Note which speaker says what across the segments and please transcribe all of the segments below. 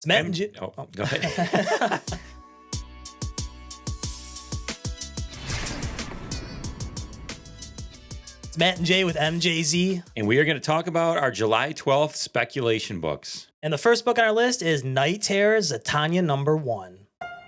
Speaker 1: It's Matt and Jay.
Speaker 2: Oh, go ahead.
Speaker 1: It's Matt and Jay with MJZ.
Speaker 2: And we are going to talk about our July 12th speculation books.
Speaker 1: And the first book on our list is Night Terrors, Zatanna #1.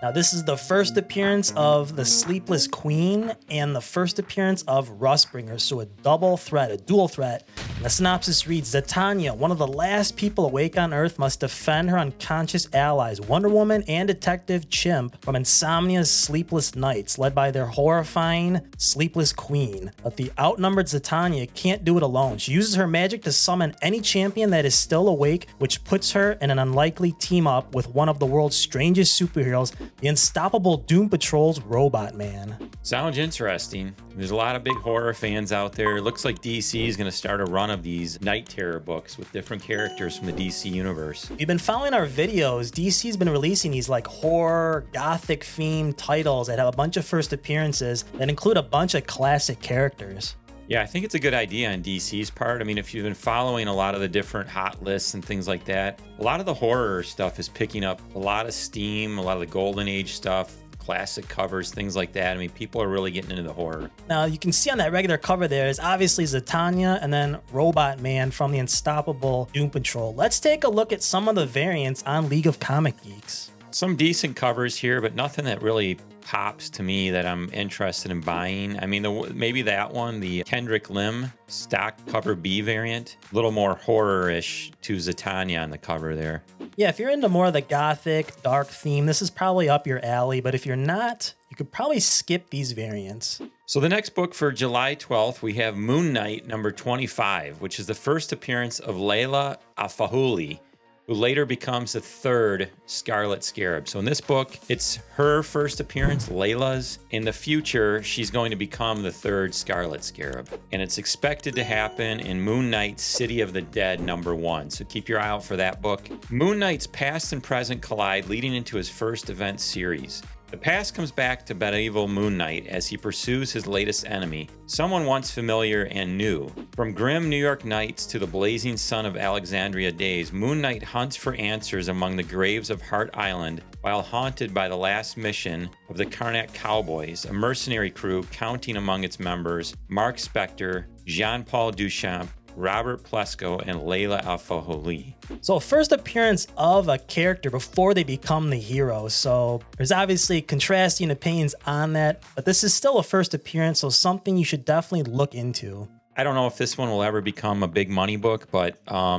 Speaker 1: Now, this is the first appearance of the Sleepless Queen and the first appearance of Rustbringer, so a dual threat. And the synopsis reads, Zatanna, one of the last people awake on Earth, must defend her unconscious allies, Wonder Woman and Detective Chimp, from Insomnia's sleepless nights, led by their horrifying Sleepless Queen. But the outnumbered Zatanna can't do it alone. She uses her magic to summon any champion that is still awake, which puts her in an unlikely team-up with one of the world's strangest superheroes, the unstoppable Doom Patrol's Robot Man.
Speaker 2: Sounds interesting. There's a lot of big horror fans out there. It looks like DC is going to start a run of these Night Terror books with different characters from the DC universe.
Speaker 1: If you've been following our videos, DC's been releasing these like horror, gothic themed titles that have a bunch of first appearances that include a bunch of classic characters.
Speaker 2: Yeah, I think it's a good idea on DC's part. I mean, if you've been following a lot of the different hot lists and things like that, a lot of the horror stuff is picking up a lot of steam, a lot of the Golden Age stuff, classic covers, things like that. I mean, people are really getting into the horror.
Speaker 1: Now, you can see on that regular cover there is obviously Zatanna and then Robot Man from the unstoppable Doom Patrol. Let's take a look at some of the variants on League of Comic Geeks.
Speaker 2: Some decent covers here, but nothing that really pops to me that I'm interested in buying. I mean, maybe that one, the Kendrick Lim stock cover B variant, a little more horror-ish to Zatanna on the cover there.
Speaker 1: Yeah, if you're into more of the gothic, dark theme, this is probably up your alley, but if you're not, you could probably skip these variants.
Speaker 2: So the next book for July 12th, we have Moon Knight #25, which is the first appearance of Layla Al-Fahuli, who later becomes the third Scarlet Scarab. So in this book, it's her first appearance, Layla's. In the future, she's going to become the third Scarlet Scarab. And it's expected to happen in Moon Knight City of the Dead #1. So keep your eye out for that book. Moon Knight's past and present collide, leading into his first event series. The past comes back to medieval Moon Knight as he pursues his latest enemy, someone once familiar and new. From grim New York nights to the blazing sun of Alexandria days, Moon Knight hunts for answers among the graves of Hart Island while haunted by the last mission of the Karnak Cowboys, a mercenary crew counting among its members Mark Spector, Jean-Paul Duchamp, Robert Plesko, and Layla Al-Fahuli.
Speaker 1: So first appearance of a character before they become the hero. So there's obviously contrasting opinions on that, but this is still a first appearance, so something you should definitely look into.
Speaker 2: I don't know if this one will ever become a big money book, but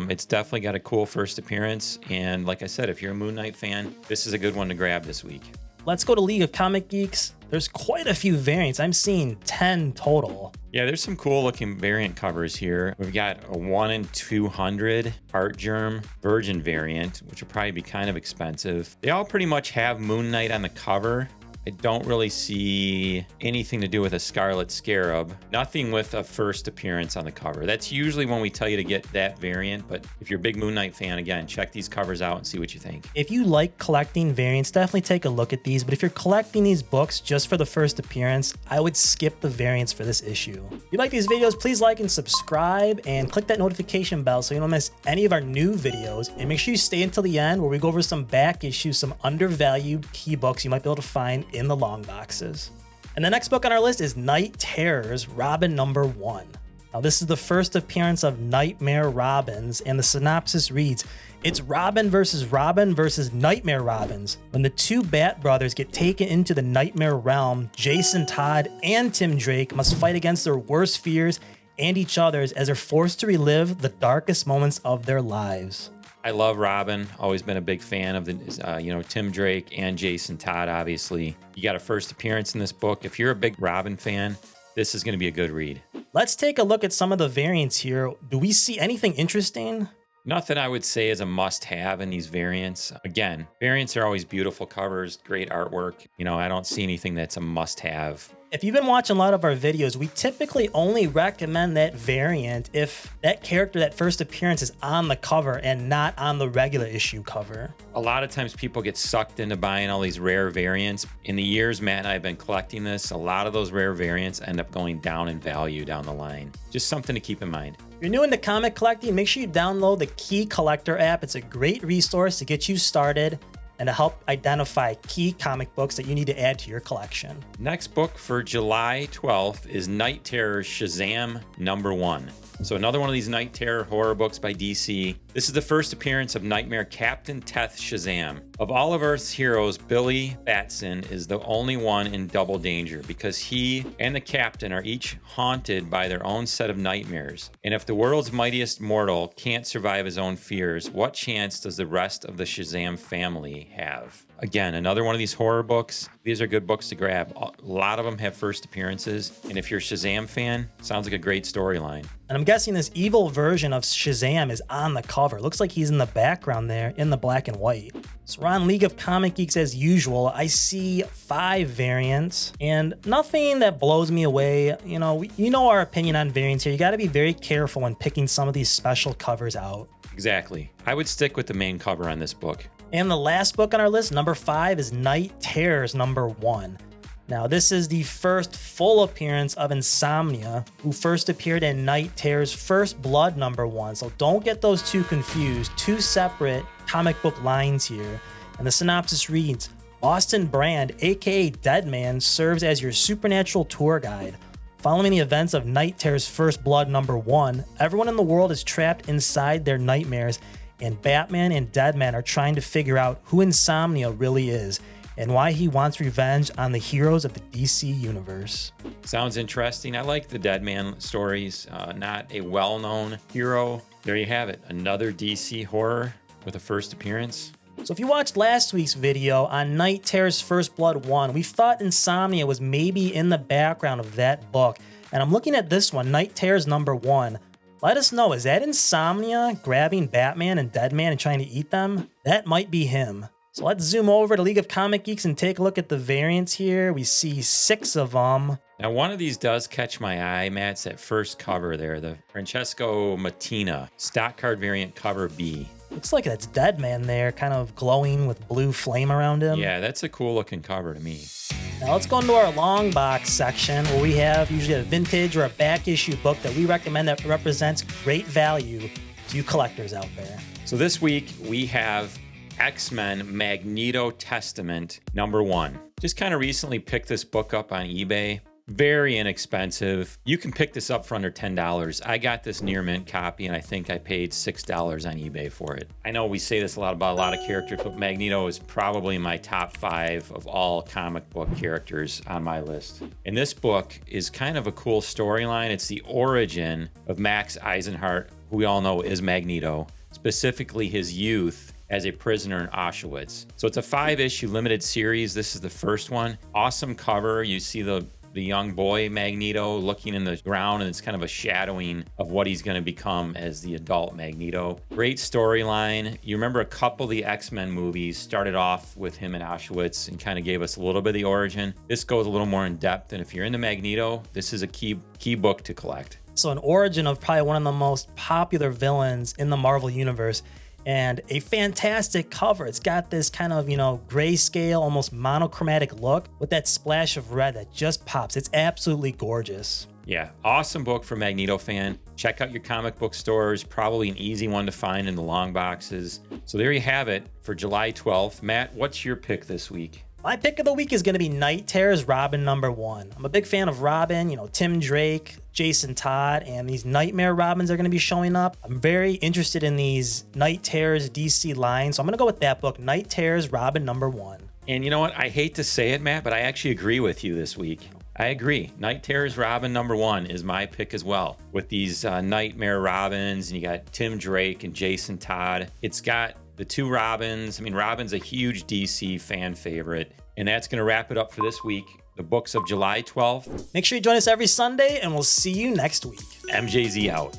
Speaker 2: it's definitely got a cool first appearance. And like I said, if you're a Moon Knight fan, this is a good one to grab this week.
Speaker 1: Let's go to League of Comic Geeks. There's quite a few variants. I'm seeing 10 total.
Speaker 2: Yeah, there's some cool looking variant covers here. We've got a 1 in 200 Art Germ Virgin variant, which will probably be kind of expensive. They all pretty much have Moon Knight on the cover. I don't really see anything to do with a Scarlet Scarab. Nothing with a first appearance on the cover. That's usually when we tell you to get that variant, but if you're a big Moon Knight fan, again, check these covers out and see what you think.
Speaker 1: If you like collecting variants, definitely take a look at these, but if you're collecting these books just for the first appearance, I would skip the variants for this issue. If you like these videos, please like and subscribe and click that notification bell so you don't miss any of our new videos, and make sure you stay until the end where we go over some back issues, some undervalued key books you might be able to find in the long boxes. And the next book on our list is Night Terrors, Robin #1. Now this is the first appearance of Nightmare Robins, and the synopsis reads, it's Robin versus Nightmare Robins. When the two Bat brothers get taken into the Nightmare realm, Jason Todd and Tim Drake must fight against their worst fears and each other's as they're forced to relive the darkest moments of their lives.
Speaker 2: I love Robin. Always been a big fan of the, Tim Drake and Jason Todd, obviously. You got a first appearance in this book. If you're a big Robin fan, this is going to be a good read.
Speaker 1: Let's take a look at some of the variants here. Do we see anything interesting?
Speaker 2: Nothing I would say is a must-have in these variants. Again, variants are always beautiful covers, great artwork. I don't see anything that's a must-have.
Speaker 1: If you've been watching a lot of our videos, we typically only recommend that variant if that character, that first appearance, is on the cover and not on the regular issue cover.
Speaker 2: A lot of times people get sucked into buying all these rare variants. In the years Matt and I have been collecting this, a lot of those rare variants end up going down in value down the line. Just something to keep in mind.
Speaker 1: If you're new into comic collecting, make sure you download the Key Collector app. It's a great resource to get you started and to help identify key comic books that you need to add to your collection.
Speaker 2: Next book for July 12th is Night Terror's Shazam #1. So another one of these Night Terror horror books by DC. This is the first appearance of Nightmare Captain Teth Shazam. Of all of Earth's heroes, Billy Batson is the only one in double danger because he and the Captain are each haunted by their own set of nightmares. And if the world's mightiest mortal can't survive his own fears, what chance does the rest of the Shazam family have? Again, another one of these horror books. These are good books to grab. A lot of them have first appearances. And if you're a Shazam fan, sounds like a great storyline.
Speaker 1: And I'm guessing this evil version of Shazam is on the cover. Looks like he's in the background there in the black and white. So we're on League of Comic Geeks as usual. I see 5 variants and nothing that blows me away. You know our opinion on variants here. You got to be very careful when picking some of these special covers out.
Speaker 2: Exactly. I would stick with the main cover on this book.
Speaker 1: And the last book on our list, number 5, is Night Terrors #1. Now, this is the first full appearance of Insomnia, who first appeared in Night Terror's First Blood #1. So don't get those two confused. 2 separate comic book lines here. And the synopsis reads, Austin Brand, aka Deadman, serves as your supernatural tour guide. Following the events of Night Terror's First Blood #1, everyone in the world is trapped inside their nightmares, and Batman and Deadman are trying to figure out who Insomnia really is and why he wants revenge on the heroes of the DC universe.
Speaker 2: Sounds interesting. I like the Deadman stories. Not a well-known hero. There you have it. Another DC horror with a first appearance.
Speaker 1: So if you watched last week's video on Night Terror's First Blood 1, we thought Insomnia was maybe in the background of that book. And I'm looking at this one, Night Terror's #1. Let us know, is that Insomnia grabbing Batman and Deadman and trying to eat them? That might be him. So let's zoom over to League of Comic Geeks and take a look at the variants here. We see 6 of them.
Speaker 2: Now, one of these does catch my eye, Matt. It's that first cover there, the Francesco Mattina stock card variant cover B.
Speaker 1: Looks like that's Deadman there, kind of glowing with blue flame around him.
Speaker 2: Yeah, that's a cool looking cover to me.
Speaker 1: Now let's go into our long box section where we have usually a vintage or a back issue book that we recommend that represents great value to you collectors out there.
Speaker 2: So this week we have X-Men Magneto Testament #1. Just kind of recently picked this book up on eBay. Very inexpensive. You can pick this up for under $10. I got this near mint copy and I think I paid $6 on eBay for it. I know we say this a lot about a lot of characters, but Magneto is probably my top 5 of all comic book characters on my list. And this book is kind of a cool storyline. It's the origin of Max Eisenhardt, who we all know is Magneto, specifically his youth as a prisoner in Auschwitz. So it's a 5-issue limited series. This is the first one. Awesome cover. You see the young boy Magneto looking in the ground, and it's kind of a shadowing of what he's going to become as the adult Magneto. Great storyline. You remember a couple of the X-Men movies started off with him in Auschwitz and kind of gave us a little bit of the origin. This goes a little more in depth, and if you're into Magneto, this is a key book to collect.
Speaker 1: So an origin of probably one of the most popular villains in the Marvel Universe, and a fantastic cover. It's got this kind of, grayscale, almost monochromatic look with that splash of red that just pops. It's absolutely gorgeous.
Speaker 2: Yeah, awesome book for Magneto fan. Check out your comic book stores. Probably an easy one to find in the long boxes. So there you have it for July 12th. Matt, what's your pick this week?
Speaker 1: My pick of the week is going to be Night Terror's Robin #1. I'm a big fan of Robin, Tim Drake, Jason Todd, and these Nightmare Robins are going to be showing up. I'm very interested in these Night Terror's DC lines, so I'm going to go with that book, Night Terror's Robin #1.
Speaker 2: And you know what? I hate to say it, Matt, but I actually agree with you this week. I agree. Night Terror's Robin #1 is my pick as well. With these Nightmare Robins, and you got Tim Drake and Jason Todd. It's got the 2 Robins. I mean, Robin's a huge DC fan favorite. And that's going to wrap it up for this week. The books of July 12th.
Speaker 1: Make sure you join us every Sunday, and we'll see you next week.
Speaker 2: MJZ out.